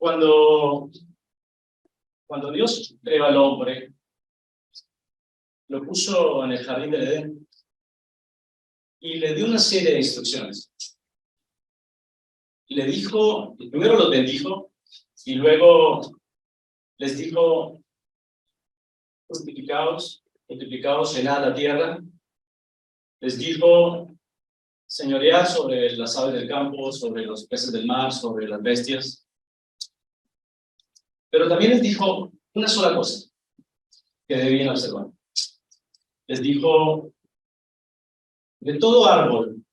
Cuando Dios creó al hombre, lo puso en el jardín del Edén y le dio una serie de instrucciones. Le dijo, primero los bendijo y luego les dijo: multiplicaos, llenad la tierra. Les dijo: señoread sobre las aves del campo, sobre los peces del mar, sobre las bestias. Pero también les dijo una sola cosa que debían observar. Les dijo: de todo árbol,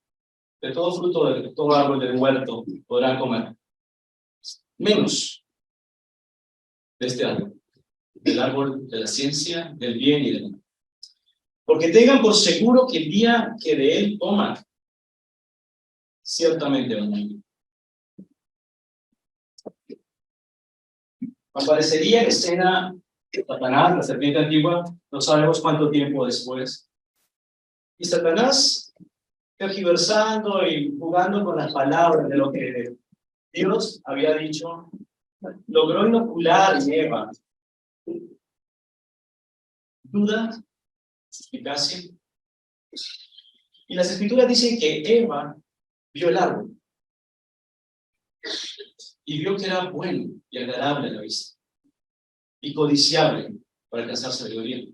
de todo fruto, de todo árbol del huerto podrán comer, menos de este árbol, del árbol de la ciencia, del bien y del mal. Porque tengan por seguro que el día que de él coman, ciertamente van a morir. Aparecería en escena Satanás, la serpiente antigua, no sabemos cuánto tiempo después. Y Satanás, tergiversando y jugando con las palabras de lo que Dios había dicho, logró inocular en Eva duda, suspicacia. Y las escrituras dicen que Eva vio el árbol y vio que era bueno y agradable a la vista y codiciable para alcanzar sabiduría.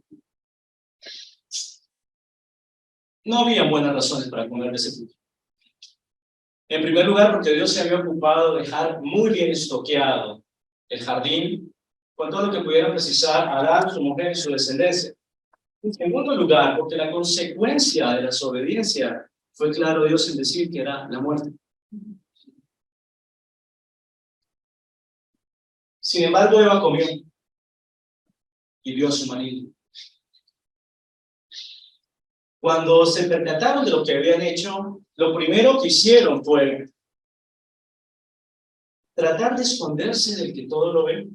No había buenas razones para comer de ese fruto. En primer lugar, porque Dios se había ocupado de dejar muy bien estoqueado el jardín con todo lo que pudiera precisar Adán, su mujer y su descendencia. En segundo lugar, porque la consecuencia de la desobediencia fue claro Dios en decir que era la muerte. Sin embargo, Eva comió y vio a su marido. Cuando se percataron de lo que habían hecho, lo primero que hicieron fue tratar de esconderse del que todo lo ve.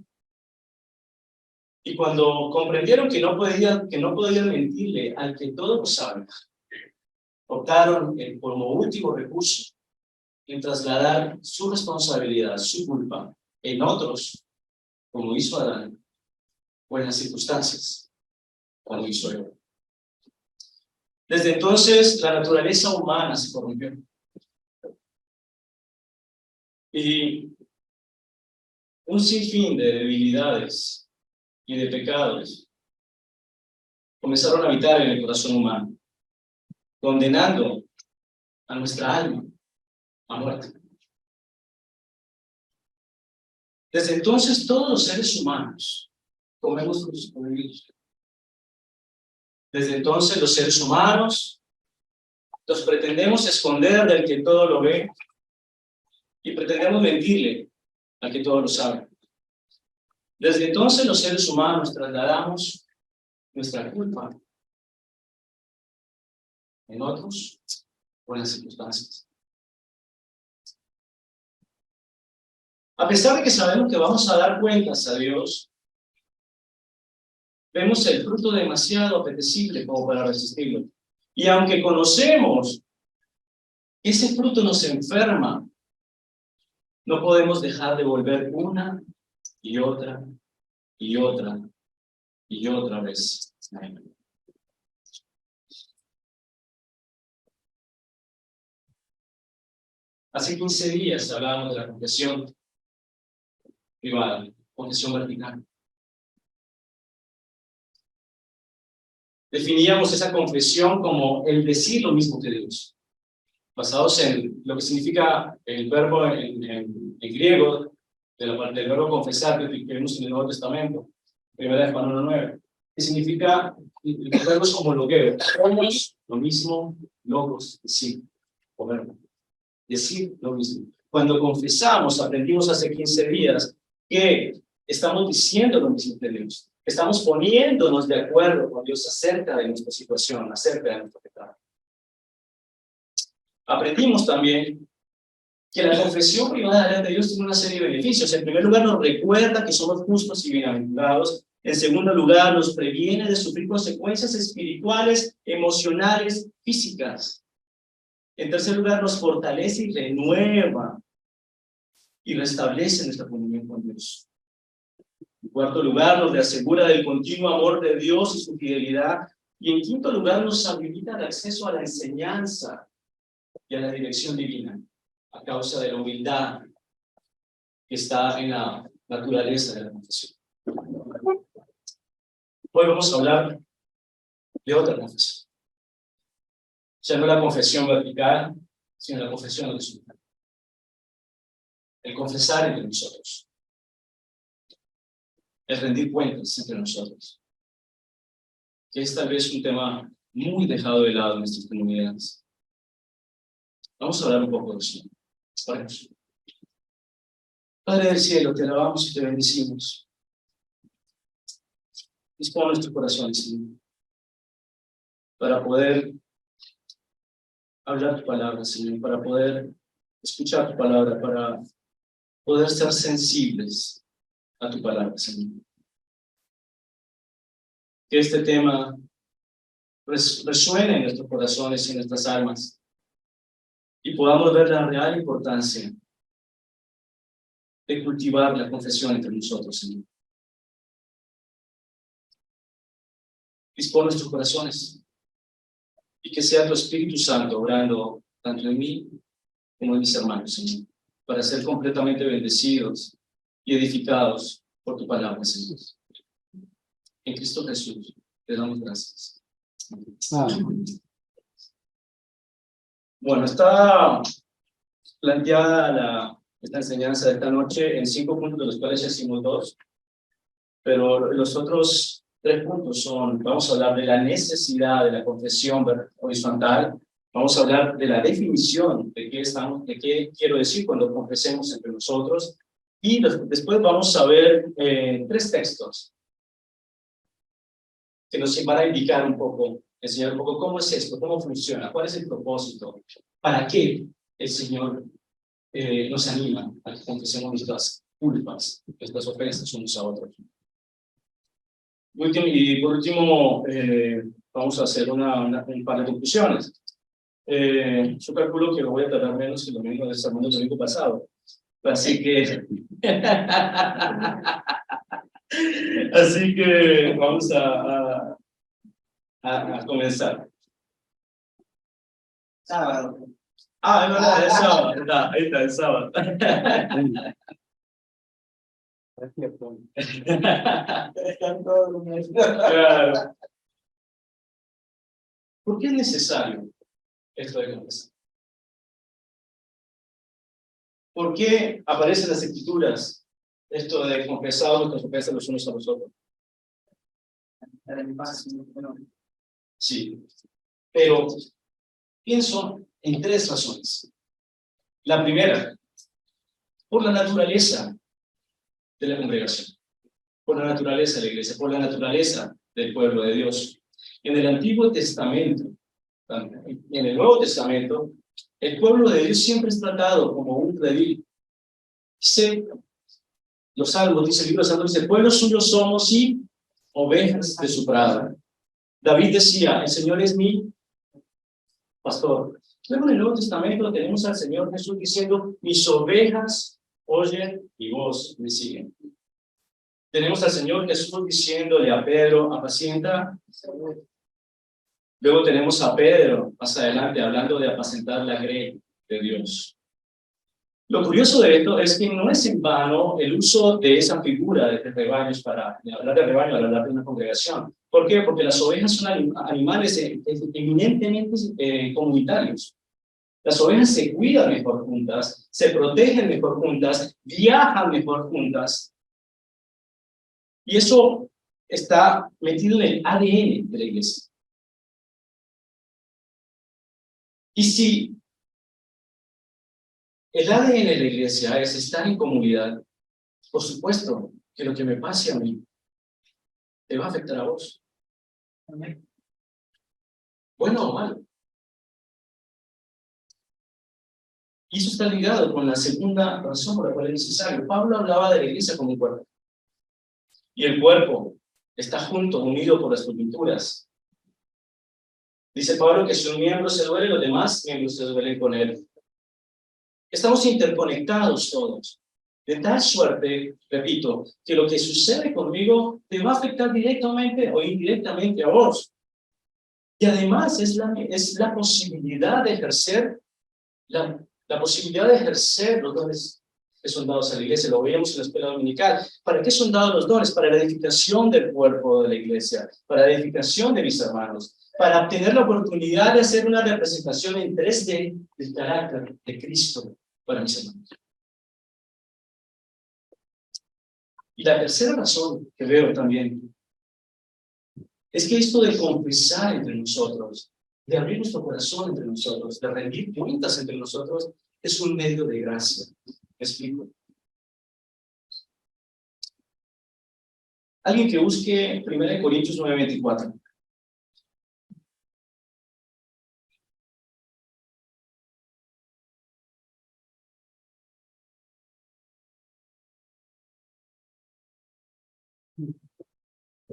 Y cuando comprendieron que no podían mentirle al que todo lo sabe, optaron como último recurso en trasladar su responsabilidad, su culpa, en otros, como hizo Adán, o en las circunstancias, como hizo Eva. Desde entonces, la naturaleza humana se corrompió. Y un sinfín de debilidades y de pecados comenzaron a habitar en el corazón humano, condenando a nuestra alma a muerte. Desde entonces, todos los seres humanos comemos frutos prohibidos. Desde entonces, los seres humanos los pretendemos esconder del que todo lo ve y pretendemos mentirle al que todo lo sabe. Desde entonces, los seres humanos trasladamos nuestra culpa en otros o en las circunstancias. A pesar de que sabemos que vamos a dar cuentas a Dios, vemos el fruto demasiado apetecible como para resistirlo. Y aunque conocemos que ese fruto nos enferma, no podemos dejar de volver una y otra y otra y otra vez. Hace 15 días hablábamos de la confesión privada, confesión vertical. Definíamos esa confesión como el decir lo mismo que Dios, basados en lo que significa el verbo en griego, del verbo confesar que vemos en el Nuevo Testamento, 1 Juan 1:9, que significa, el verbo es homologueo, somos lo mismo, logos, decir, o verbo, decir lo mismo. Cuando confesamos, aprendimos hace 15 días que estamos diciendo lo mismo que Dios. Estamos poniéndonos de acuerdo con Dios acerca de nuestra situación, acerca de nuestro pecado. Aprendimos también que la confesión privada delante de Dios tiene una serie de beneficios. En primer lugar, nos recuerda que somos justos y bienaventurados. En segundo lugar, nos previene de sufrir consecuencias espirituales, emocionales, físicas. En tercer lugar, nos fortalece y renueva y restablece nuestra comunión con Dios. En cuarto lugar, nos asegura del continuo amor de Dios y su fidelidad. Y en quinto lugar, nos habilita el acceso a la enseñanza y a la dirección divina, a causa de la humildad que está en la naturaleza de la confesión. Hoy vamos a hablar de otra confesión. Ya no la confesión vertical, sino la confesión horizontal. El confesar entre nosotros. El rendir cuentas entre nosotros. Que es tal vez un tema muy dejado de lado en nuestras comunidades. Vamos a hablar un poco de eso. Oremos. Padre del cielo, te alabamos y te bendecimos. Dispone nuestros corazones, Señor, para poder hablar tu palabra, Señor, para poder escuchar tu palabra, para poder ser sensibles a tu palabra, Señor. Que este tema resuene en nuestros corazones y en nuestras almas y podamos ver la real importancia de cultivar la confesión entre nosotros, Señor. Dispone nuestros corazones y que sea tu Espíritu Santo obrando tanto en mí como en mis hermanos, Señor, para ser completamente bendecidos y edificados por tu palabra, Señor. En Cristo Jesús te damos gracias. Bueno, está planteada esta enseñanza de esta noche en 5 puntos, de los cuales ya hicimos 2, pero los otros 3 puntos son: vamos a hablar de la necesidad de la confesión horizontal, vamos a hablar de la definición de qué quiero decir cuando confesemos entre nosotros, y después vamos a ver 3 textos que nos van a indicar un poco, enseñar un poco cómo es esto, cómo funciona, cuál es el propósito, para qué el Señor nos anima a que confesemos nuestras culpas, nuestras ofensas unos a otros. Y por último, vamos a hacer un par de conclusiones. Yo calculo que lo voy a tardar menos que lo mismo del sermón del domingo pasado. Así que vamos a comenzar. Sábado. Ah, es verdad, es sábado. Ahí está, es sábado. Es cierto. Claro. ¿Por qué es necesario esto de confesar? ¿Por qué aparece en las Escrituras esto de confesar nuestras ofensas los unos a los otros? Sí, pero pienso en 3 razones. La primera, por la naturaleza de la congregación, por la naturaleza de la iglesia, por la naturaleza del pueblo de Dios. En el Antiguo Testamento, en el Nuevo Testamento, el pueblo de Dios siempre es tratado como un redil. Dice los Salmos, dice el libro de Salmos, dice: pueblo suyo somos y ovejas de su prado. David decía: el Señor es mi pastor. Luego en el Nuevo Testamento tenemos al Señor Jesús diciendo: mis ovejas oyen mi voz, me siguen. Tenemos al Señor Jesús diciéndole a Pedro: apacienta. Luego tenemos a Pedro más adelante hablando de apacentar la grey de Dios. Lo curioso de esto es que no es en vano el uso de esa figura de rebaños para hablar de rebaño, al hablar de una congregación. ¿Por qué? Porque las ovejas son animales eminentemente comunitarios. Las ovejas se cuidan mejor juntas, se protegen mejor juntas, viajan mejor juntas. Y eso está metido en el ADN de la iglesia. Y si el ADN de la iglesia es estar en comunidad, por supuesto que lo que me pase a mí te va a afectar a vos. Bueno o malo. Y eso está ligado con la segunda razón por la cual es necesario. Pablo hablaba de la iglesia como un cuerpo. Y el cuerpo está junto, unido por las coyunturas. Dice Pablo que si un miembro se duele, los demás miembros se duelen con él. Estamos interconectados todos. De tal suerte, repito, que lo que sucede conmigo te va a afectar directamente o indirectamente a vos. Y además es la posibilidad de ejercer, la posibilidad de ejercer los dones que son dados a la iglesia. Lo veíamos en la escuela dominical. ¿Para qué son dados los dones? Para la edificación del cuerpo de la iglesia, para la edificación de mis hermanos, para obtener la oportunidad de hacer una representación en 3D del carácter de Cristo para mis hermanos. Y la tercera razón que veo también es que esto de confesar entre nosotros, de abrir nuestro corazón entre nosotros, de rendir cuentas entre nosotros, es un medio de gracia. ¿Me explico? Alguien que busque 1 Corintios 9:24.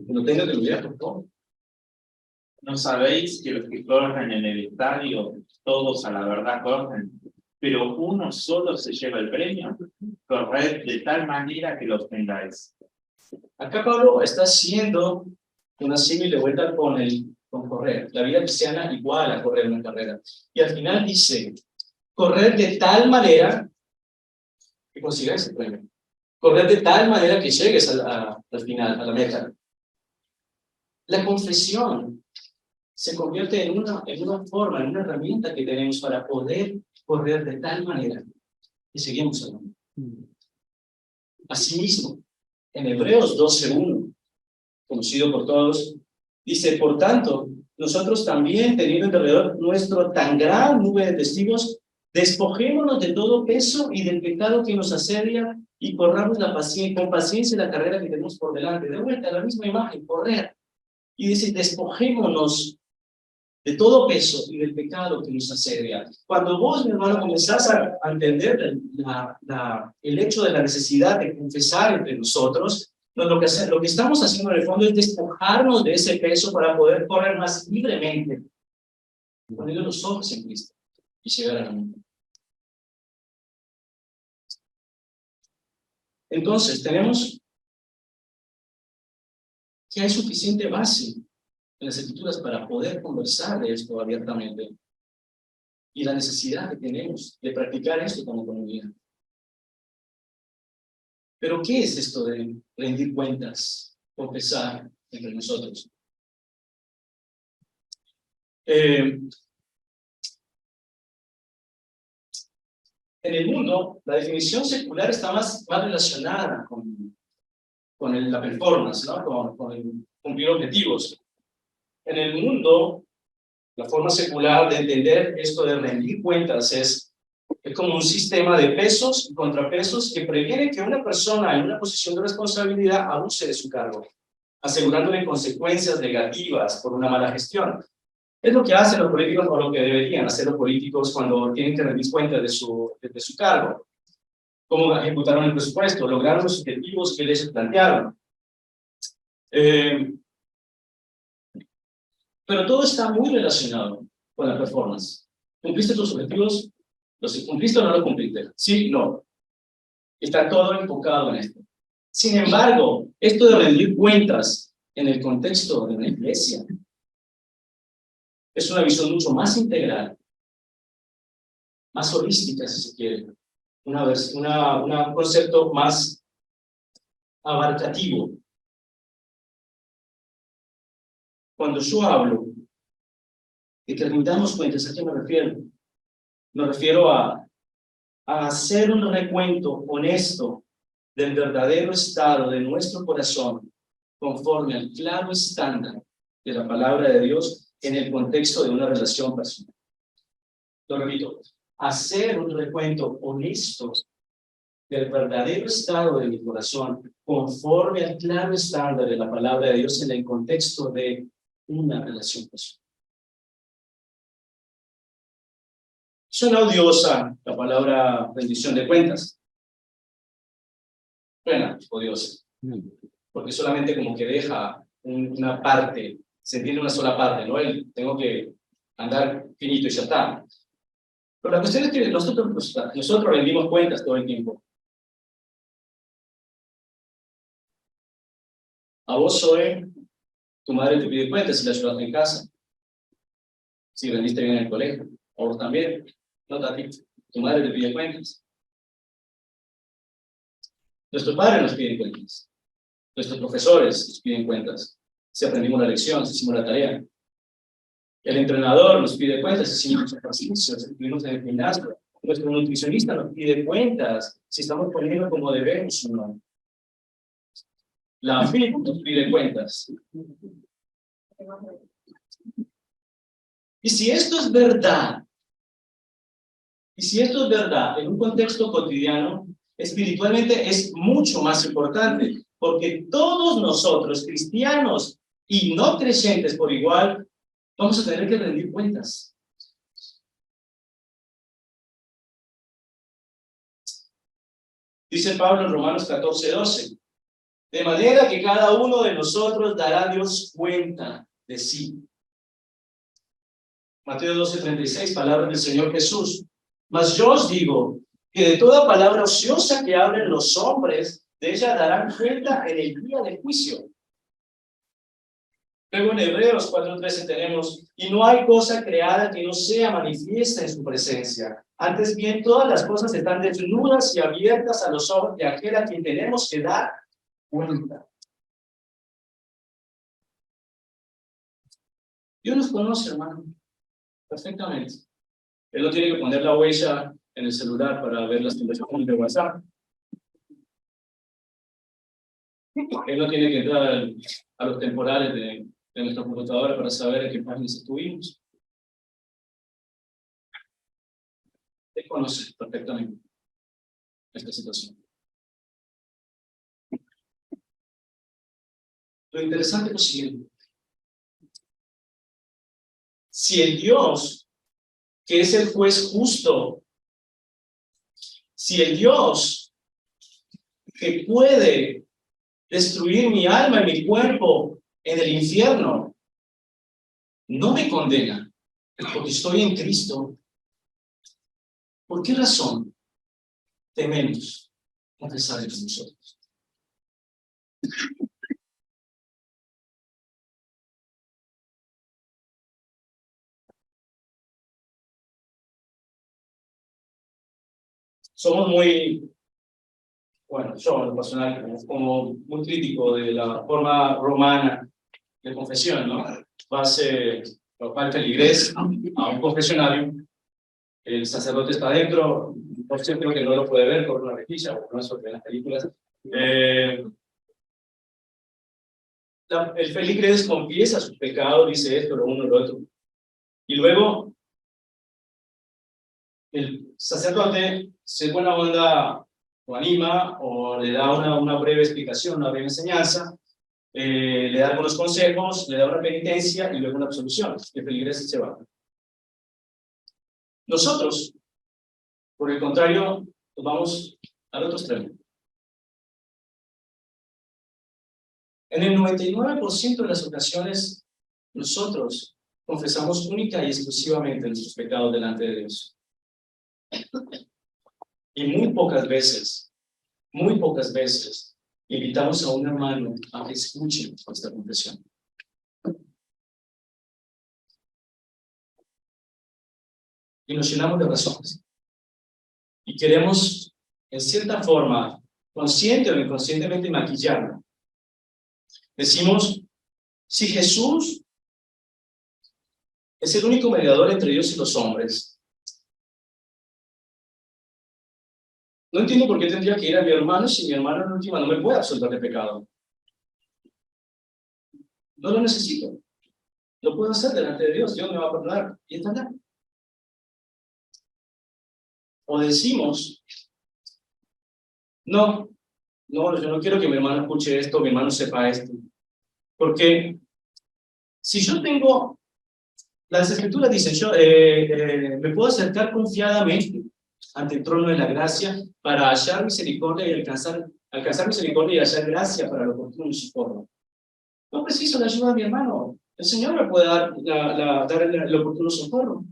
No tenga que olvidar, por favor. ¿No sabéis que los que corren en el estadio, todos a la verdad corren, pero uno solo se lleva el premio? Corred de tal manera que lo obtengáis. Acá Pablo está haciendo una símil de vuelta con correr. La vida cristiana igual a correr una carrera. Y al final dice, correr de tal manera que consigáis el premio. Correr de tal manera que llegues al final, a la meta. La confesión se convierte en una forma, en una herramienta que tenemos para poder correr de tal manera que seguimos hablando. Asimismo, en Hebreos 12:1, conocido por todos, dice, por tanto, nosotros también, teniendo alrededor nuestro tan gran nube de testigos, despojémonos de todo peso y del pecado que nos asedia y corramos con paciencia la carrera que tenemos por delante. De vuelta a la misma imagen, correr. Y dice, despojémonos de todo peso y del pecado que nos asedia. Cuando vos, mi hermano, comenzás a entender el hecho de la necesidad de confesar entre nosotros, lo que estamos haciendo en el fondo es despojarnos de ese peso para poder correr más libremente, poniendo los ojos en Cristo y llegar a la meta. Entonces, tenemos que hay suficiente base en las Escrituras para poder conversar de esto abiertamente y la necesidad que tenemos de practicar esto como comunidad. Pero, ¿qué es esto de rendir cuentas, confesar entre nosotros? En el mundo, la definición secular está más relacionada con la performance, ¿no? con el cumplir objetivos. En el mundo, la forma secular de entender esto de rendir cuentas es como un sistema de pesos y contrapesos que previene que una persona en una posición de responsabilidad abuse de su cargo, asegurándole consecuencias negativas por una mala gestión. Es lo que hacen los políticos, o lo que deberían hacer los políticos cuando tienen que rendir cuentas de su cargo. Cómo ejecutaron el presupuesto, lograron los objetivos que les plantearon. Pero todo está muy relacionado con la performance. ¿Cumpliste tus objetivos? ¿Los cumpliste o no los cumpliste? Sí, no. Está todo enfocado en esto. Sin embargo, esto de rendir cuentas en el contexto de una iglesia es una visión mucho más integral, más holística, si se quiere. Un concepto más abarcativo. Cuando yo hablo de que rindamos cuentas, ¿a qué me refiero? Me refiero a hacer un recuento honesto del verdadero estado de nuestro corazón conforme al claro estándar de la palabra de Dios en el contexto de una relación personal. Lo repito, hacer un recuento honesto del verdadero estado de mi corazón conforme al claro estándar de la palabra de Dios en el contexto de una relación personal. Suena odiosa la palabra rendición de cuentas. Suena odiosa. Porque solamente como que deja una parte, se entiende una sola parte, ¿no? Tengo que andar finito y ya está. Pero la cuestión es que nosotros rendimos cuentas todo el tiempo. A vos, Zoe, tu madre te pide cuentas si la ayudaste en casa, si rendiste bien en el colegio. A vos también, no, Tati, tu madre te pide cuentas. Nuestros padres nos piden cuentas. Nuestros profesores nos piden cuentas. Si aprendimos la lección, si hicimos la tarea. El entrenador nos pide cuentas si hicimos ejercicios, si estuvimos en el gimnasio. Nuestro nutricionista nos pide cuentas si estamos comiendo como debemos o no. La FIP nos pide cuentas. Y si esto es verdad, en un contexto cotidiano, espiritualmente es mucho más importante, porque todos nosotros, cristianos y no creyentes por igual, vamos a tener que rendir cuentas. Dice Pablo en Romanos 14:12, de manera que cada uno de nosotros dará a Dios cuenta de sí. Mateo 12:36, palabras del Señor Jesús. Mas yo os digo que de toda palabra ociosa que hablen los hombres, de ella darán cuenta en el día del juicio. Luego en Hebreos 4:13 tenemos, y no hay cosa creada que no sea manifiesta en su presencia. Antes bien, todas las cosas están desnudas y abiertas a los ojos de aquel a quien tenemos que dar cuenta. Dios nos conoce, hermano, perfectamente. Él no tiene que poner la huella en el celular para ver las conversaciones de WhatsApp. Él no tiene que entrar a los temporales de nuestra computadora para saber en qué páginas estuvimos. Él conoce perfectamente esta situación. Lo interesante es lo siguiente. Si el Dios, que es el juez justo, si el Dios que puede destruir mi alma y mi cuerpo en el infierno, no me condena, porque estoy en Cristo, ¿por qué razón tememos confesar entre nosotros? Somos muy, bueno, yo en lo personal, como muy crítico de la forma romana de confesión, ¿no? Va al feligrés a un confesionario, el sacerdote está adentro, por cierto que no lo puede ver por una rejilla, o no es lo que en las películas. El feligrés confiesa sus pecados, dice esto, lo uno, lo otro. Y luego, el sacerdote, se buena onda, o anima, o le da una breve explicación, una breve enseñanza, le da algunos consejos, le da una penitencia y luego una absolución. El feligrés se va. Nosotros, por el contrario, nos vamos al otro extremo. En el 99% de las ocasiones, nosotros confesamos única y exclusivamente nuestros pecados delante de Dios. Y muy pocas veces, invitamos a un hermano a que escuche nuestra confesión. Y nos llenamos de razones. Y queremos, en cierta forma, consciente o inconscientemente, maquillarlo. Decimos, si Jesús es el único mediador entre Dios y los hombres, no entiendo por qué tendría que ir a mi hermano si mi hermano en última no me puede absolver de pecado. No lo necesito. Lo puedo hacer delante de Dios. Dios me va a perdonar. Y está bien. O decimos, no, yo no quiero que mi hermano escuche esto, mi hermano sepa esto. Porque si yo tengo, las escrituras dicen, yo me puedo acercar confiadamente ante el trono de la gracia para hallar misericordia y alcanzar misericordia y hallar gracia para lo oportuno en su forma. No preciso la ayuda de mi hermano. El Señor me puede dar el oportuno socorro.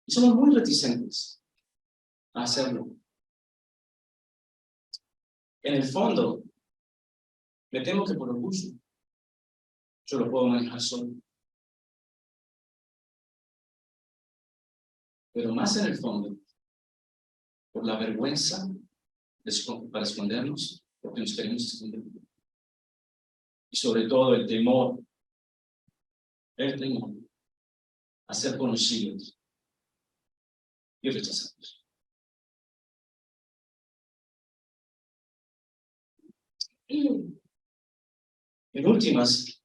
Y somos muy reticentes a hacerlo. En el fondo, Me temo que por orgullo yo lo puedo manejar solo. Pero más en el fondo, por la vergüenza para escondernos, porque nos queremos esconder. Y sobre todo el temor a ser conocidos y rechazados. En últimas,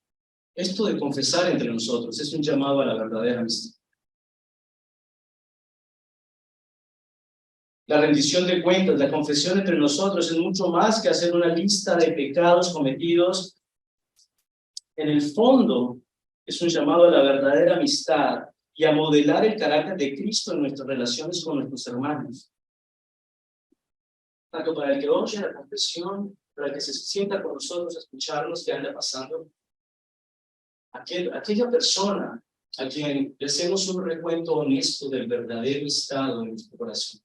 esto de confesar entre nosotros es un llamado a la verdadera amistad. La rendición de cuentas, la confesión entre nosotros es mucho más que hacer una lista de pecados cometidos. En el fondo, es un llamado a la verdadera amistad y a modelar el carácter de Cristo en nuestras relaciones con nuestros hermanos. Tanto para el que oye la confesión, para el que se sienta con nosotros a escucharnos qué anda pasando. Aquella persona a quien le hacemos un recuento honesto del verdadero estado de nuestro corazón.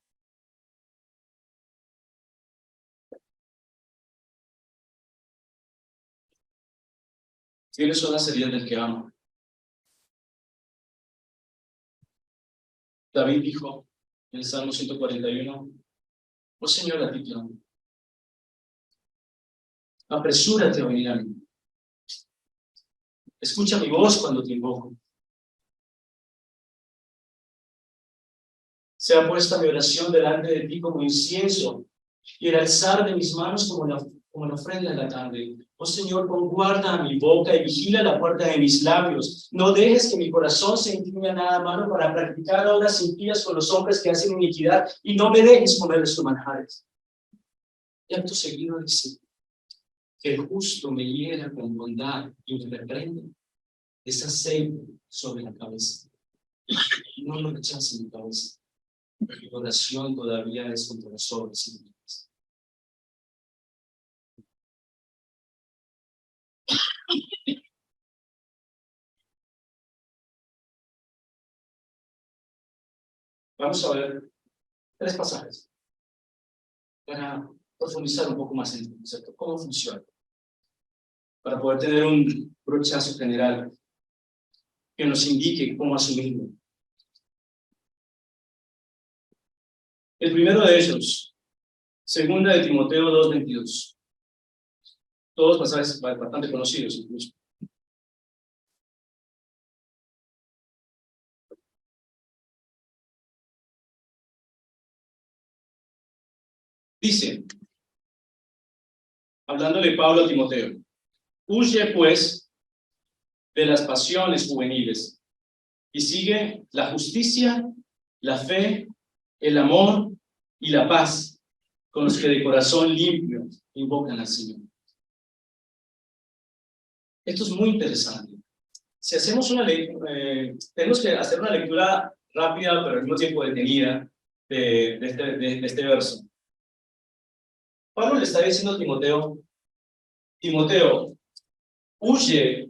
¿Quiénes son las heridas del que ama? David dijo en el Salmo 141, oh Señor, a ti clamo. Apresúrate a venir a mí. Escucha mi voz cuando te invoco. Sea puesta mi oración delante de ti como incienso, y el alzar de mis manos como la ofrenda de la tarde. Oh Señor, pon guarda a mi boca y vigila la puerta de mis labios. No dejes que mi corazón se incline a nada malo para practicar obras impías con los hombres que hacen iniquidad, y no me dejes comer de sus manjares. Y acto seguido dice, que el justo me hiera con bondad y me reprenda. Es aceite sobre la cabeza. No lo rechace mi cabeza. Mi oración todavía es contra los hombres impíos. Vamos a ver 3 pasajes para profundizar un poco más en el concepto. ¿Cómo funciona? Para poder tener un brochazo general que nos indique cómo asumirlo. El primero de ellos, 2 de Timoteo 2:22. Todos pasajes bastante conocidos incluso. Dice, hablándole Pablo a Timoteo, huye pues de las pasiones juveniles y sigue la justicia, la fe, el amor y la paz con los que de corazón limpio invocan al Señor. Esto es muy interesante. Si hacemos tenemos que hacer una lectura rápida, pero al mismo tiempo detenida de este verso. Pablo le está diciendo a Timoteo, Timoteo, huye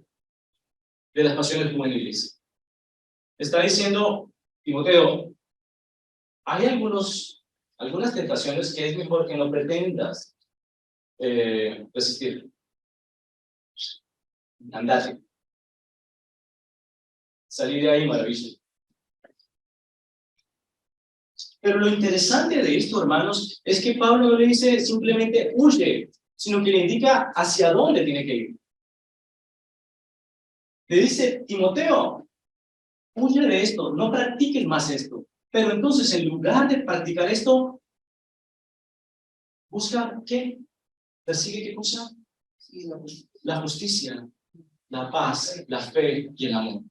de las pasiones juveniles. Está diciendo, Timoteo, hay algunas tentaciones que es mejor que no pretendas resistir. Andate. Salir de ahí, maravilloso. Pero lo interesante de esto, hermanos, es que Pablo no le dice simplemente huye, sino que le indica hacia dónde tiene que ir. Le dice, Timoteo, huye de esto, no practiques más esto. Pero entonces, en lugar de practicar esto, busca ¿qué? ¿Persigue qué cosa? La justicia, la paz, la fe y el amor.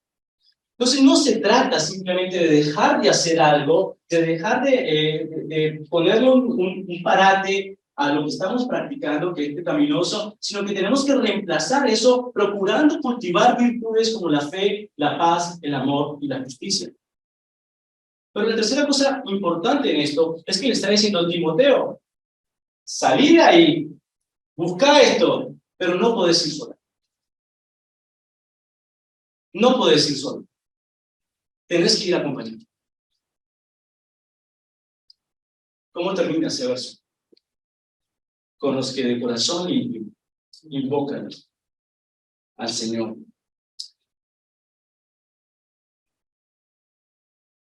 Entonces no se trata simplemente de dejar de hacer algo, de dejar de ponerle un parate a lo que estamos practicando, que es pecaminoso, sino que tenemos que reemplazar eso procurando cultivar virtudes como la fe, la paz, el amor y la justicia. Pero la tercera cosa importante en esto es que le está diciendo Timoteo, salí de ahí, busca esto, pero no podés ir solo. No podés ir solo. Tenés que ir acompañado. ¿Cómo termina ese verso? Con los que de corazón limpio Invócalo al Señor.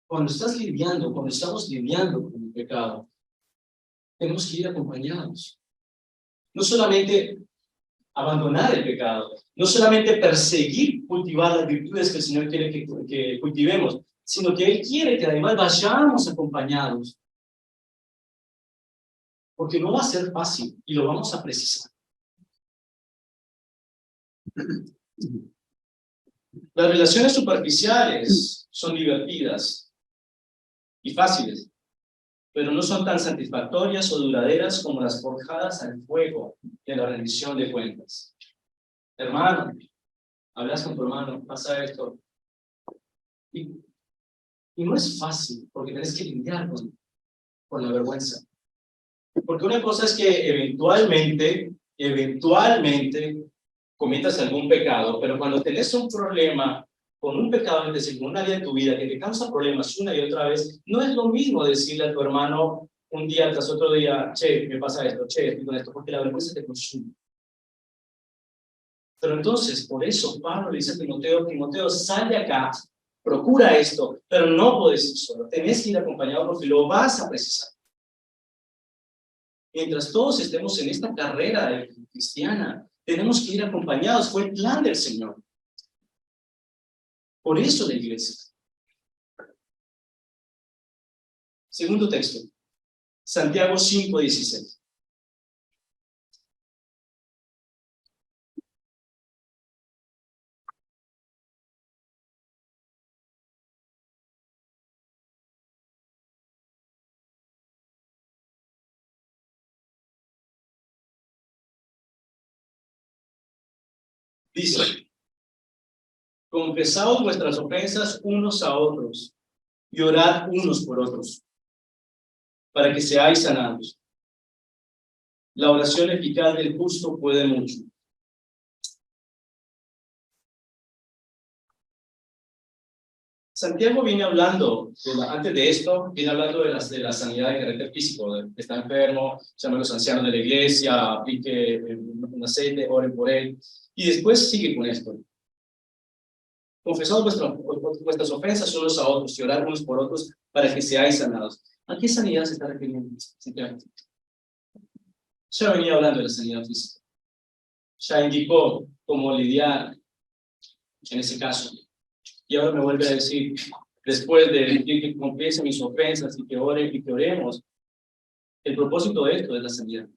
Cuando estamos lidiando con el pecado, tenemos que ir acompañados. No solamente abandonar el pecado, no solamente perseguir, cultivar las virtudes que el Señor quiere que cultivemos, sino que Él quiere que además vayamos acompañados. Porque no va a ser fácil y lo vamos a precisar. Las relaciones superficiales son divertidas y fáciles, pero no son tan satisfactorias o duraderas como las forjadas al fuego de la rendición de cuentas. Hermano, hablas con tu hermano, pasa esto. Y no es fácil, porque tienes que lidiar con la vergüenza. Porque una cosa es que eventualmente cometas algún pecado, pero cuando tenés un problema con un pecado, es decir, con un área de tu vida que te causa problemas una y otra vez, no es lo mismo decirle a tu hermano un día tras otro día, che, me pasa esto, che, estoy con esto, porque la vergüenza te consume. Pero entonces, por eso Pablo le dice a Timoteo, sal de acá, procura esto, pero no puedes ir solo, tenés que ir acompañado porque lo vas a precisar. Mientras todos estemos en esta carrera cristiana, tenemos que ir acompañados, fue el plan del Señor. Por eso la iglesia. Segundo texto, Santiago 5:16. Dice, confesaos vuestras ofensas unos a otros y orad unos por otros, para que seáis sanados. La oración eficaz del justo puede mucho. Santiago viene hablando, antes de esto, viene hablando de la sanidad de carácter físico, de que está enfermo, llama a los ancianos de la iglesia, aplique un aceite, oren por él, y después sigue con esto. Confesad vuestras ofensas unos a otros y orad unos por otros para que seáis sanados. ¿A qué sanidad se está refiriendo Santiago? Ya venía hablando de la sanidad física. Ya indicó cómo lidiar en ese caso. Y ahora me vuelve a decir, después de decir que confiese mis ofensas y que oremos, el propósito de esto es la sanidad.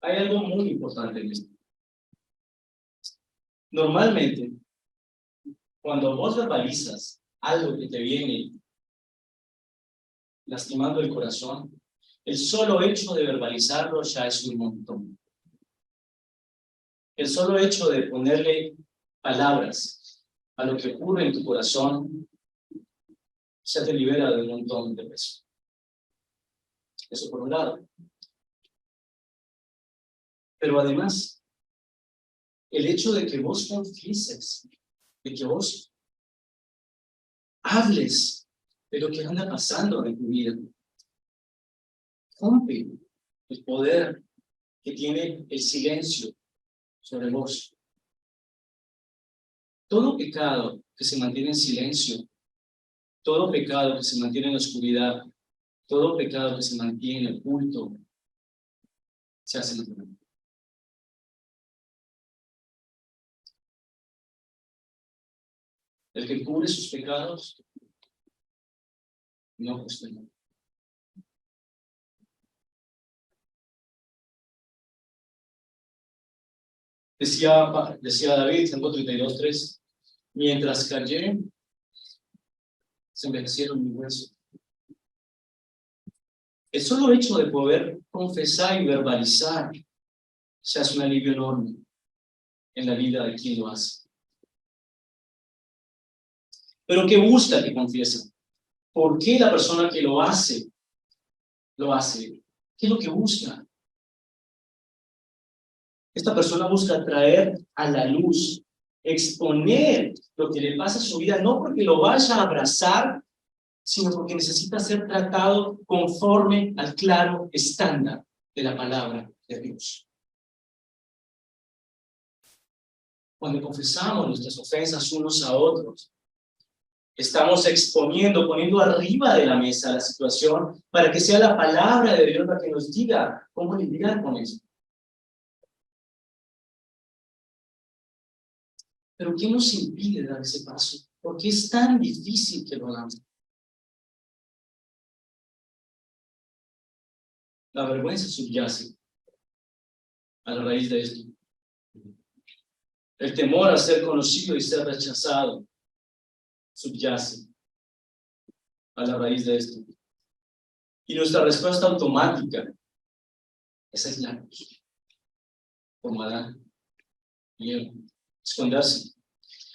Hay algo muy importante en esto. Normalmente, cuando vos verbalizas algo que te viene lastimando el corazón, el solo hecho de verbalizarlo ya es un montón. El solo hecho de ponerle palabras a lo que ocurre en tu corazón ya te libera de un montón de peso. Eso por un lado. Pero además, el hecho de que vos confieses, de que vos hables de lo que anda pasando en tu vida, rompe el poder que tiene el silencio sobre vos. Todo pecado que se mantiene en silencio, todo pecado que se mantiene en la oscuridad, todo pecado que se mantiene oculto, se hace natural. El que cubre sus pecados, no cuestiona. Decía David, Salmo 32:3, mientras callé, se envejecieron mis huesos. El solo hecho de poder confesar y verbalizar se hace un alivio enorme en la vida de quien lo hace. Pero ¿qué busca que confiese? ¿Por qué la persona que lo hace? ¿Qué es lo que busca? Esta persona busca traer a la luz, exponer lo que le pasa a su vida, no porque lo vaya a abrazar sino porque necesita ser tratado conforme al claro estándar de la palabra de Dios. Cuando confesamos nuestras ofensas unos a otros, estamos exponiendo, poniendo arriba de la mesa la situación para que sea la palabra de Dios la que nos diga cómo lidiar con eso. Pero ¿qué nos impide dar ese paso? ¿Por qué es tan difícil que lo hagamos? La vergüenza subyace a la raíz de esto. El temor a ser conocido y ser rechazado subyace a la raíz de esto. Y nuestra respuesta automática es aislarnos, como Adán y Eva, esconderse.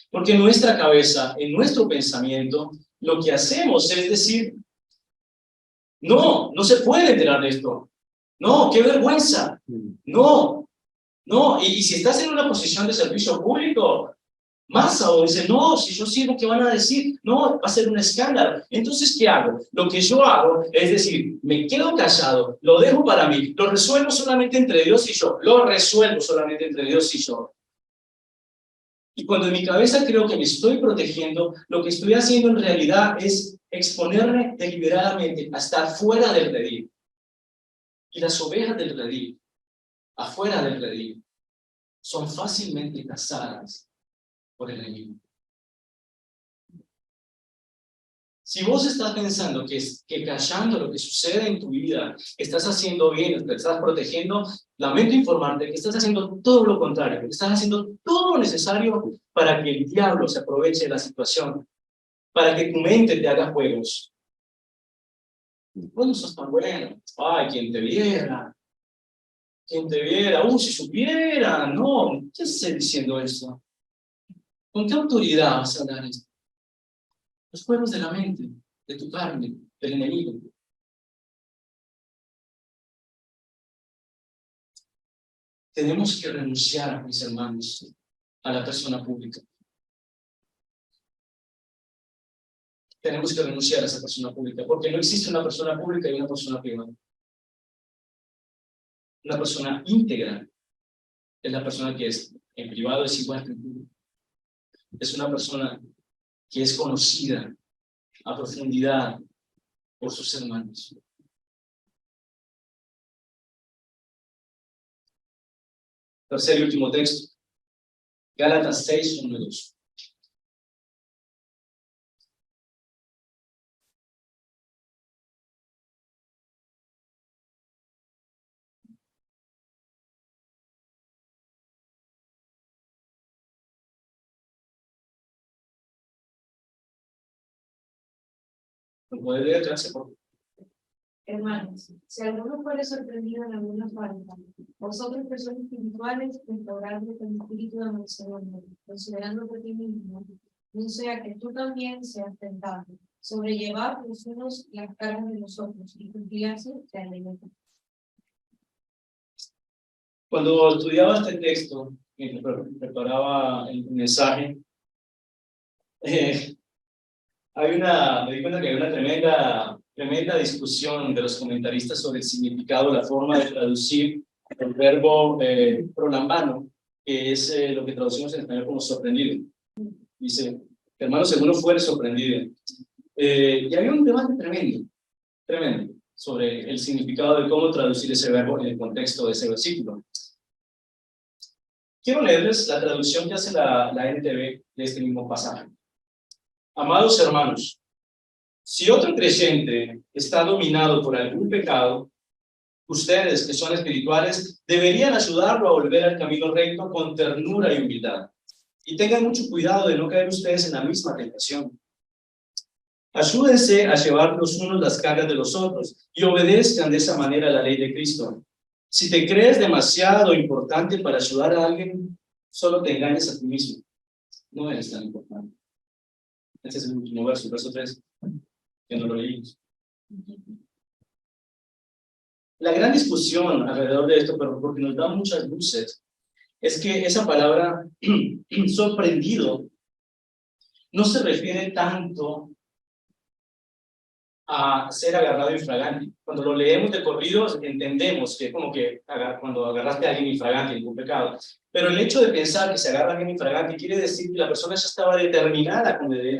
Porque en nuestra cabeza, en nuestro pensamiento, lo que hacemos es decir, no, no se puede enterar de esto. No, qué vergüenza. No, no. Y si estás en una posición de servicio público, más aún, dice, no, si yo sirvo, ¿qué van a decir? No, va a ser un escándalo. Entonces, ¿qué hago? Lo que yo hago es decir, me quedo callado, lo dejo para mí, lo resuelvo solamente entre Dios y yo, lo resuelvo solamente entre Dios y yo. Y cuando en mi cabeza creo que me estoy protegiendo, lo que estoy haciendo en realidad es exponerme deliberadamente a estar fuera del redil. Y las ovejas del redil, afuera del redil, son fácilmente cazadas por el enemigo. Si vos estás pensando que callando lo que sucede en tu vida, estás haciendo bien, te estás protegiendo, lamento informarte que estás haciendo todo lo contrario, que estás haciendo todo lo necesario para que el diablo se aproveche de la situación, para que tu mente te haga juegos. Vos no sos tan bueno. Ay, quien te viera. Quien te viera. Si supiera. No, ¿qué estás diciendo eso? ¿Con qué autoridad vas a hablar esto? Los juegos de la mente, de tu carne, del enemigo. Tenemos que renunciar, mis hermanos, a la persona pública. Tenemos que renunciar a esa persona pública, porque no existe una persona pública y una persona privada. Una persona íntegra es la persona que es en privado es igual que en público. Es una persona que es conocida a profundidad por sus hermanos. Tercer y último texto, Gálatas 6, 1 y 2. ¿Lo puede leer, gracias, por favor? Hermanos, si alguno fuere sorprendido en alguna falta, vosotros que sois espirituales, restauradle con espíritu de mansedumbre, considerando por ti mismo, no sea que tú también seas tentado, sobrellevad los unos las cargas de los otros, y cumplirse la ley. Cuando estudiaba este texto, mientras preparaba el mensaje, me di cuenta que hay una tremenda discusión de los comentaristas sobre el significado, la forma de traducir el verbo prolambano, que es lo que traducimos en español como sorprendido. Dice, hermano, según no fuere sorprendido. Y había un debate tremendo, sobre el significado de cómo traducir ese verbo en el contexto de ese versículo. Quiero leerles la traducción que hace la NTV de este mismo pasaje. Amados hermanos, si otro creyente está dominado por algún pecado, ustedes que son espirituales deberían ayudarlo a volver al camino recto con ternura y humildad. Y tengan mucho cuidado de no caer ustedes en la misma tentación. Ayúdense a llevar los unos las cargas de los otros y obedezcan de esa manera la ley de Cristo. Si te crees demasiado importante para ayudar a alguien, solo te engañas a ti mismo. No eres tan importante. Este es el último verso, verso 3, que no lo leímos. La gran discusión alrededor de esto, pero porque nos da muchas luces, es que esa palabra sorprendido no se refiere tanto a ser agarrado infragante. Cuando lo leemos de corrido, entendemos que es como que cuando agarraste a alguien infragante en un pecado. Pero el hecho de pensar que se agarra a alguien infragante quiere decir que la persona ya estaba determinada a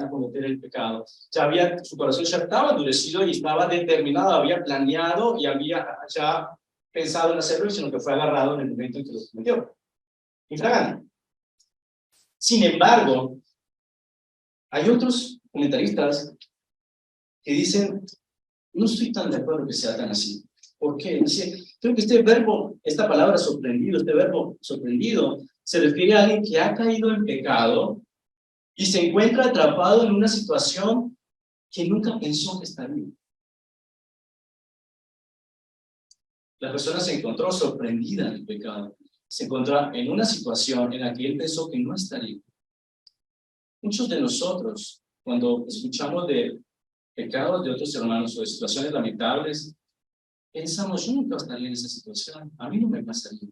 cometer el pecado. Su corazón ya estaba endurecido y estaba determinado, había planeado y había ya pensado en hacerlo, sino que fue agarrado en el momento en que lo cometió. Infragante. Sin embargo, hay otros comentaristas que dicen, no estoy tan de acuerdo que sea tan así. ¿Por qué? Dice, creo que este verbo, esta palabra sorprendido, este verbo sorprendido, se refiere a alguien que ha caído en pecado y se encuentra atrapado en una situación que nunca pensó que estaría. La persona se encontró sorprendida en el pecado. Se encontró en una situación en la que él pensó que no estaría. Muchos de nosotros, cuando escuchamos de pecados de otros hermanos o de situaciones lamentables, pensamos, yo nunca estaría en esa situación, a mí no me pasaría.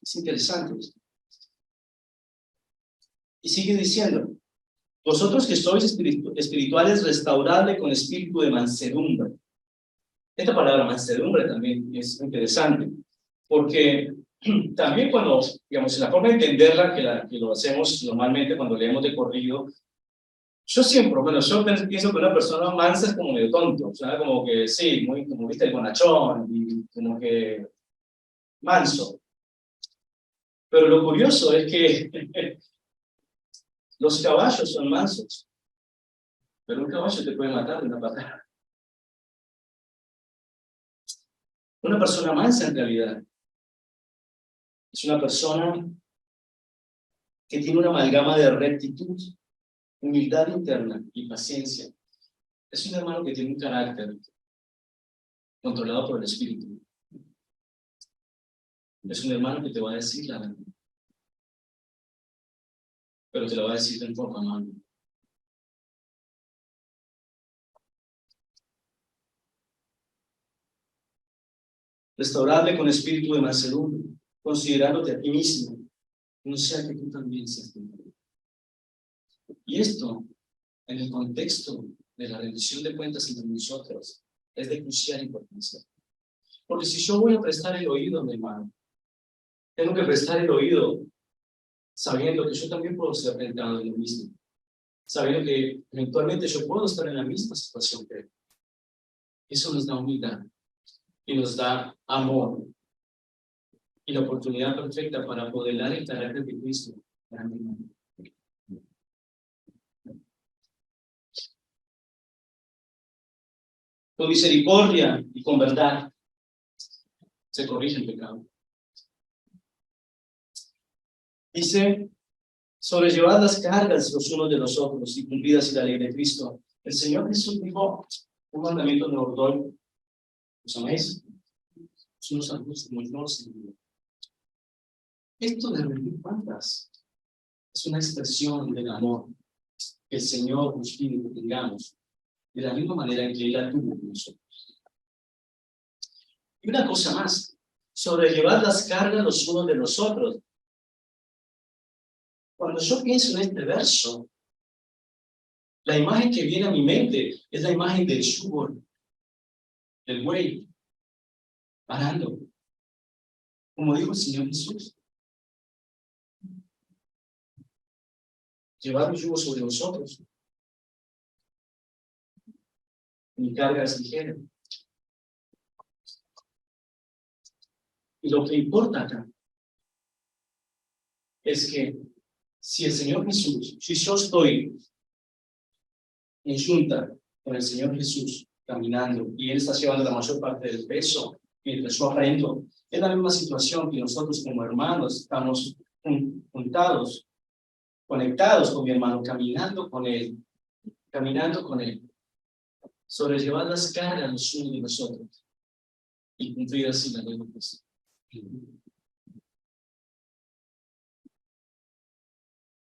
Es interesante. Y sigue diciendo, vosotros que sois espirituales, restauradle con espíritu de mansedumbre. Esta palabra mansedumbre también es interesante, porque también cuando, digamos, la forma de entenderla que lo hacemos normalmente cuando leemos de corrido, yo siempre, bueno, yo pienso que una persona mansa es como medio tonto, o sea, como que sí, muy, como viste, el bonachón, y como que manso. Pero lo curioso es que los caballos son mansos, pero un caballo te puede matar de una patada. Una persona mansa en realidad es una persona que tiene una amalgama de rectitud, humildad interna y paciencia. Es un hermano que tiene un carácter controlado por el Espíritu. Es un hermano que te va a decir la verdad, pero te lo va a decir de forma amable. Restauradle con espíritu de mansedumbre, considerándote a ti mismo, no sea que tú también seas tentado. Y esto, en el contexto de la rendición de cuentas entre nosotros, es de crucial importancia. Porque si yo voy a prestar el oído a mi hermano, tengo que prestar el oído sabiendo que yo también puedo ser tentado en lo mismo, sabiendo que eventualmente yo puedo estar en la misma situación que él. Eso nos da humildad y nos da amor y la oportunidad perfecta para modelar el carácter de Cristo para mi hermano. Con misericordia y con verdad se corrige el pecado. Dice, sobrellevad las cargas los unos de los otros y cumplid así la ley de Cristo. El Señor Jesús dijo un mandamiento de los doy, ¿los améis? Unos a otros como yo los envío. Esto de rendir cuentas es una expresión del amor que el Señor nos pide que tengamos de la misma manera en que Él la tuvo con nosotros. Y una cosa más, sobrellevar las cargas los unos de los otros. Cuando yo pienso en este verso, la imagen que viene a mi mente es la imagen del yugo, del buey, parando. Como dijo el Señor Jesús, llevar un yugo sobre vosotros. Mi carga es ligera. Y lo que importa acá es que si el Señor Jesús, si yo estoy en junta con el Señor Jesús caminando y Él está llevando la mayor parte del peso mientras yo aprendo, es la misma situación que nosotros como hermanos estamos juntados, conectados con mi hermano, caminando con Él, sobrellevar las cargas los unos de nosotros y cumplir así la ley de Cristo.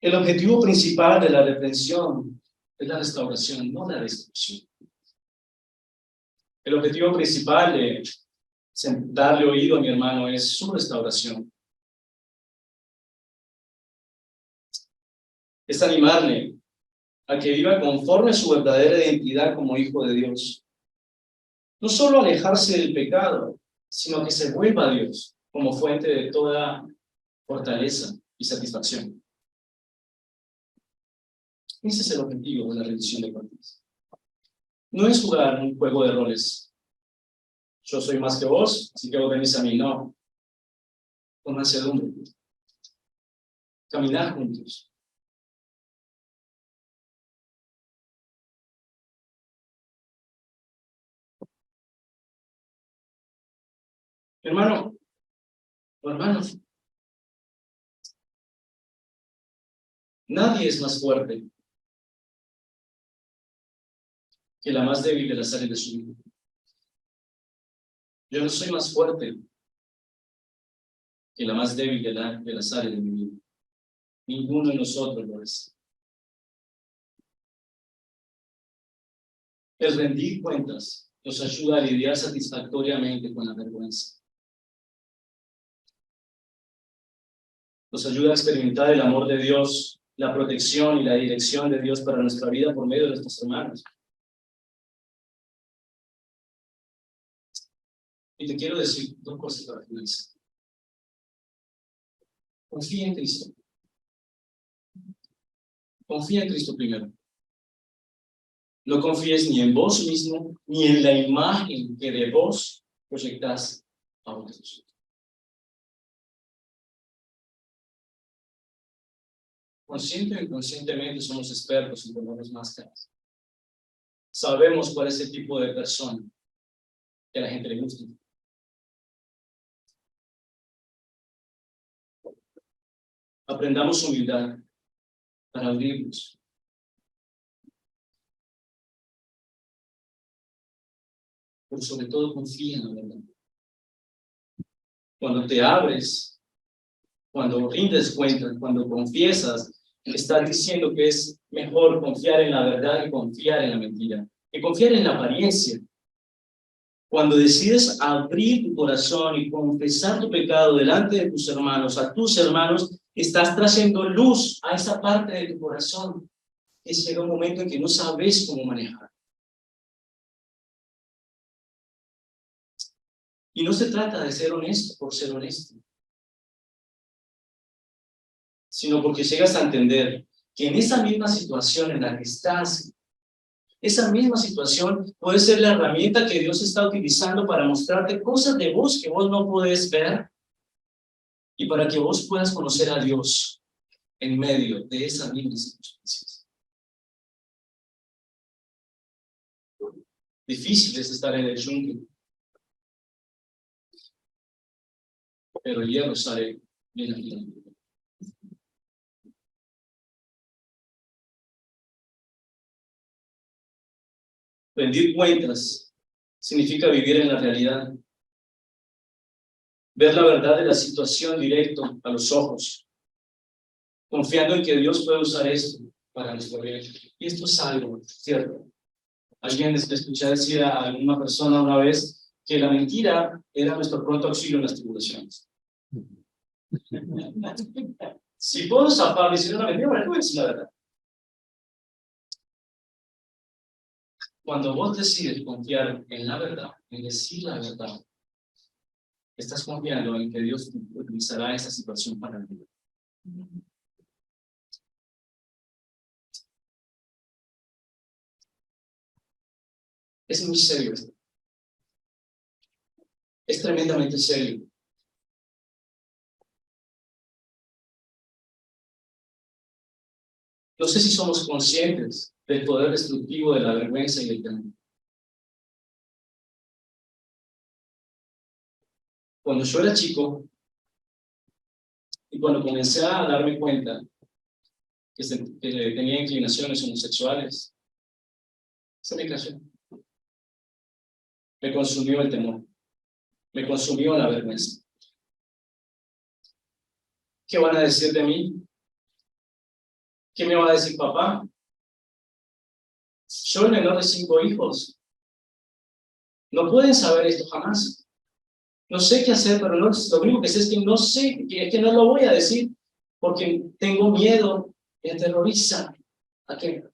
El objetivo principal de la reprensión es la restauración, no la destrucción. El objetivo principal de darle oído a mi hermano es su restauración. Es animarle a que viva conforme a su verdadera identidad como hijo de Dios. No solo alejarse del pecado, sino que se vuelva a Dios como fuente de toda fortaleza y satisfacción. Ese es el objetivo de la rendición de cuentas. No es jugar un juego de roles. Yo soy más que vos, así que vos venís a mí. No. Con mansedumbre. Caminar juntos. Hermano, o hermanos, nadie es más fuerte que la más débil de las áreas de su vida. Yo no soy más fuerte que la más débil de las áreas de mi vida. Ninguno de nosotros lo es. El rendir cuentas nos ayuda a lidiar satisfactoriamente con la vergüenza. Nos ayuda a experimentar el amor de Dios, la protección y la dirección de Dios para nuestra vida por medio de nuestros hermanos. Y te quiero decir dos cosas para finalizar. Confía en Cristo. Confía en Cristo primero. No confíes ni en vos mismo, ni en la imagen que de vos proyectás a otros. Consciente o inconscientemente somos expertos en ponernos máscaras. Sabemos cuál es el tipo de persona que a la gente le gusta. Aprendamos humildad para abrirnos. Pero sobre todo confía en la verdad. Cuando te abres, cuando rindes cuentas, cuando confiesas, estás diciendo que es mejor confiar en la verdad que confiar en la mentira, que confiar en la apariencia. Cuando decides abrir tu corazón y confesar tu pecado delante de tus hermanos, a tus hermanos, estás trayendo luz a esa parte de tu corazón que llega un momento en que no sabes cómo manejar. Y no se trata de ser honesto por ser honesto, sino porque llegas a entender que en esa misma situación en la que estás, esa misma situación puede ser la herramienta que Dios está utilizando para mostrarte cosas de vos que vos no podés ver y para que vos puedas conocer a Dios en medio de esas mismas circunstancias. Difícil es estar en el yunque, pero el hierro sale bien afilado. Rendir cuentas significa vivir en la realidad, ver la verdad de la situación directo a los ojos, confiando en que Dios puede usar esto para nuestro bien. Y esto es algo cierto. Alguien escuché decir a alguna persona una vez que la mentira era nuestro pronto auxilio en las tribulaciones. Si puedo zafar diciendo una mentira, bueno, voy a decir la verdad. Cuando vos decides confiar en la verdad, en decir la verdad, estás confiando en que Dios utilizará esa situación para el bien. Es muy serio esto. Es tremendamente serio. No sé si somos conscientes del poder destructivo de la vergüenza y del temor. Cuando yo era chico y cuando comencé a darme cuenta que tenía inclinaciones homosexuales, se me cayó. Me consumió el temor. Me consumió la vergüenza. ¿Qué van a decir de mí? ¿Qué me va a decir papá? Yo el menor de 5 hijos. No pueden saber esto jamás. No sé qué hacer, pero no, lo único que sé es que no sé, es que no lo voy a decir porque tengo miedo, me aterroriza. ¿A qué?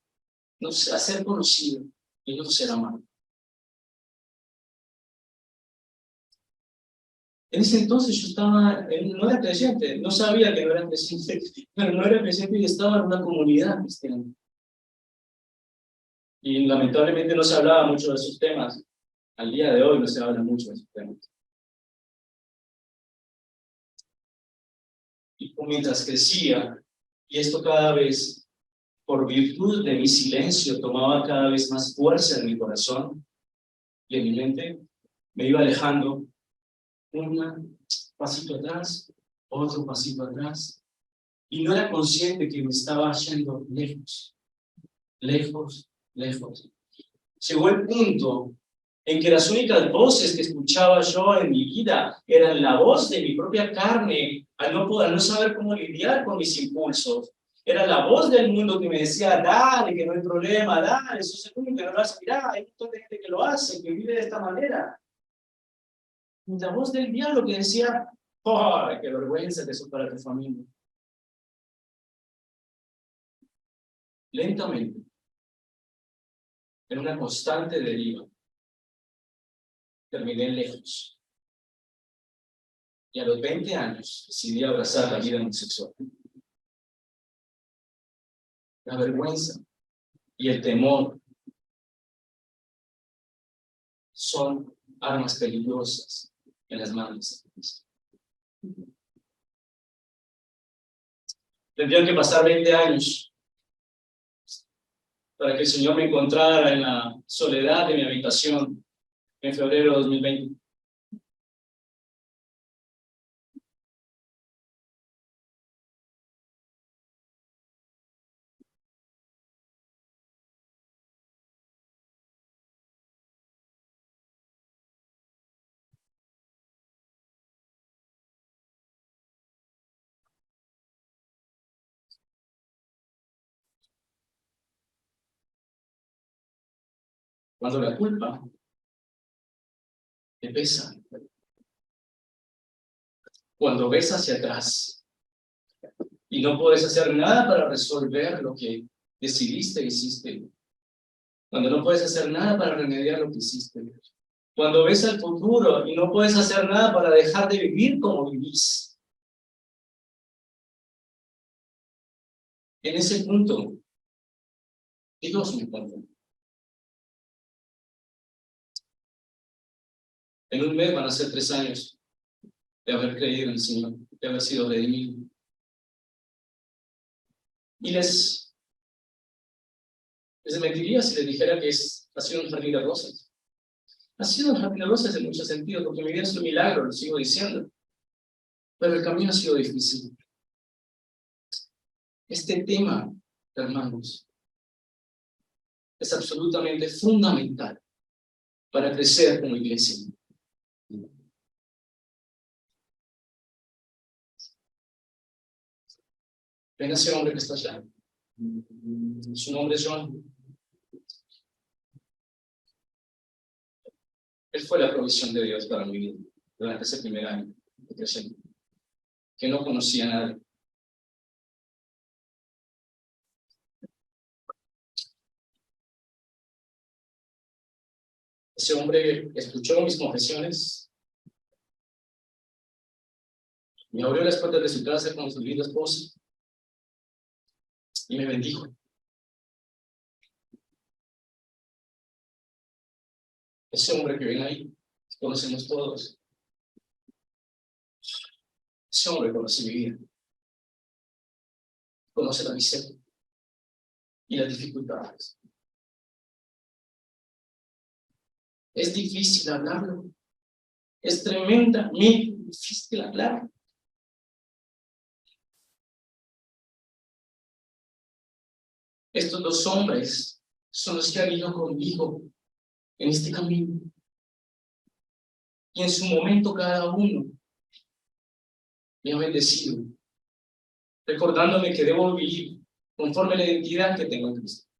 no sé, a ser conocido y no ser amado. En ese entonces yo estaba, no era creyente, no sabía que no era creyente, pero no era creyente y estaba en una comunidad cristiana. Y lamentablemente no se hablaba mucho de esos temas. Al día de hoy no se habla mucho de esos temas. Y mientras crecía, y esto cada vez, por virtud de mi silencio, tomaba cada vez más fuerza en mi corazón y en mi mente, me iba alejando un pasito atrás, otro pasito atrás, y no era consciente que me estaba yendo lejos, lejos, lejos. Llegó el punto en que las únicas voces que escuchaba yo en mi vida eran la voz de mi propia carne, al no saber cómo lidiar con mis impulsos. Era la voz del mundo que me decía, dale, que no hay problema, dale, eso es el único que no lo hace, mirá, hay un montón de gente que lo hace, que vive de esta manera. Y la voz del diablo que decía, ¡oh, qué vergüenza que eso para tu familia! Lentamente, en una constante deriva, terminé lejos. Y a los 20 años decidí abrazar la vida homosexual. La vergüenza y el temor son armas peligrosas en las manos de Satanás. Tendrían que pasar 20 años para que el Señor me encontrara en la soledad de mi habitación en febrero de 2020. Cuando la culpa te pesa, cuando ves hacia atrás y no puedes hacer nada para resolver lo que decidiste e hiciste, cuando no puedes hacer nada para remediar lo que hiciste, cuando ves al futuro y no puedes hacer nada para dejar de vivir como vivís, en ese punto, Dios me perdona. En un mes van a ser 3 años de haber creído en el Señor, de haber sido redimido. Y les mentiría si les dijera que ha sido un jardín de rosas. Ha sido un jardín de rosas en muchos sentidos, porque mi vida es un milagro, lo sigo diciendo. Pero el camino ha sido difícil. Este tema, hermanos, es absolutamente fundamental para crecer como iglesia. Ven a ese hombre que está allá. Su nombre es John. Él fue la provisión de Dios para mi vida durante ese primer año de crecimiento, que no conocía a nadie. Ese hombre escuchó mis confesiones, me abrió las puertas de su casa con su linda esposa y me bendijo. Ese hombre que ven ahí, conocemos todos. Ese hombre conoce mi vida, conoce la miseria y las dificultades. Es difícil hablarlo, es tremendamente difícil hablar. Estos 2 hombres son los que han ido conmigo en este camino. Y en su momento cada uno me ha bendecido, recordándome que debo vivir conforme a la identidad que tengo en Cristo.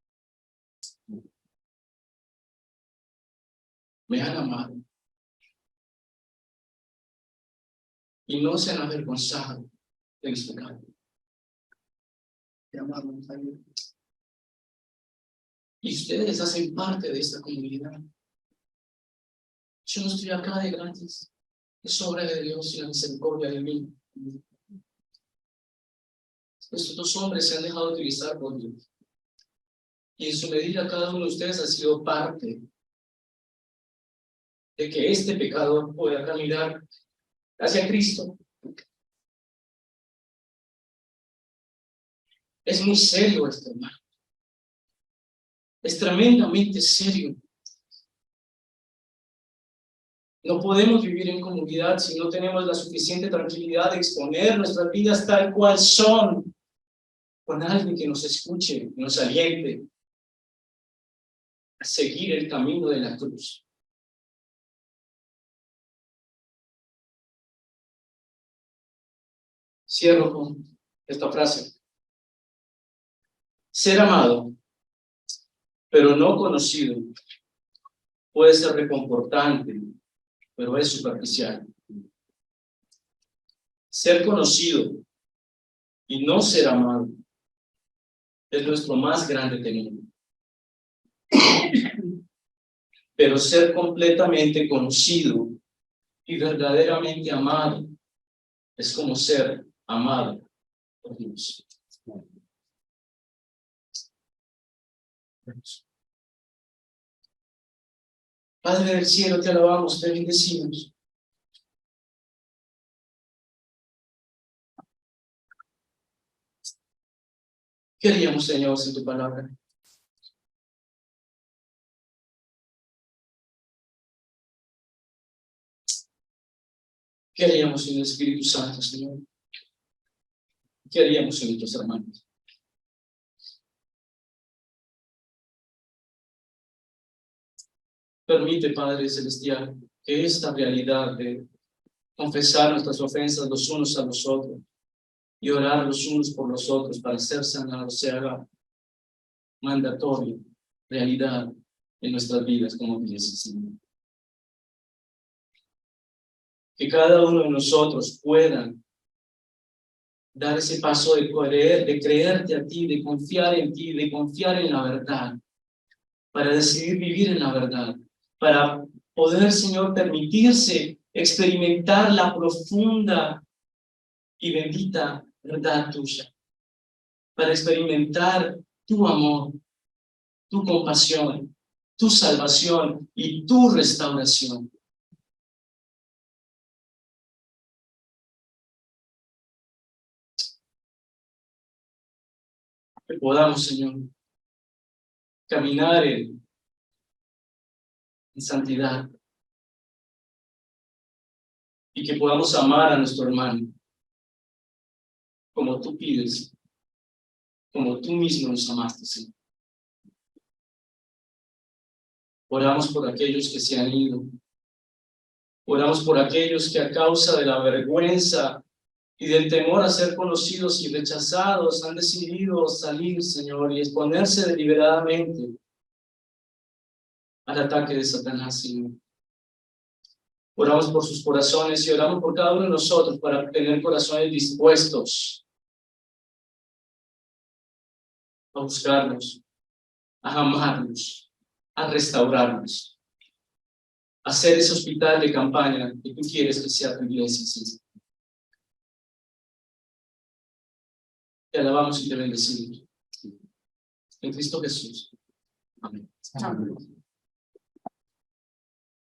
Me han amado y no se han avergonzado de mis pecados. Te amamos, Javier. Y ustedes hacen parte de esta comunidad. Yo no estoy acá de gratis. Es obra de Dios y la misericordia de mí. Estos dos hombres se han dejado utilizar por Dios. Y en su medida cada uno de ustedes ha sido parte de que este pecador pueda caminar hacia Cristo. Es muy serio esto, hermano. Es tremendamente serio. No podemos vivir en comunidad si no tenemos la suficiente tranquilidad de exponer nuestras vidas tal cual son, con alguien que nos escuche, que nos aliente a seguir el camino de la cruz. Cierro con esta frase. Ser amado, pero no conocido, puede ser reconfortante, pero es superficial. Ser conocido y no ser amado es nuestro más grande temor. Pero ser completamente conocido y verdaderamente amado es como ser amado por Dios. Padre del cielo, te alabamos, te bendecimos. ¿Qué haríamos, Señor, sin tu palabra? ¿Qué haríamos sin el Espíritu Santo, Señor? ¿Qué haríamos sin nuestros hermanos? Permite, Padre Celestial, que esta realidad de confesar nuestras ofensas los unos a los otros y orar los unos por los otros para ser sanados se haga mandatorio, realidad en nuestras vidas como iglesia, Señor. Que cada uno de nosotros pueda dar ese paso de creerte a ti, de confiar en ti, de confiar en la verdad, para decidir vivir en la verdad, para poder, Señor, permitirse experimentar la profunda y bendita verdad tuya, para experimentar tu amor, tu compasión, tu salvación y tu restauración. Que podamos, Señor, caminar en santidad y que podamos amar a nuestro hermano como tú pides, como tú mismo nos amaste, Señor. Oramos por aquellos que se han ido. Oramos por aquellos que a causa de la vergüenza y del temor a ser conocidos y rechazados han decidido salir, Señor, y exponerse deliberadamente al ataque de Satanás, Señor. Oramos por sus corazones y oramos por cada uno de nosotros para tener corazones dispuestos a buscarnos, a amarnos, a restaurarnos, a ser ese hospital de campaña que tú quieres que sea tu iglesia, Señor. Te alabamos y te bendecimos. En Cristo Jesús. Amén. Amén.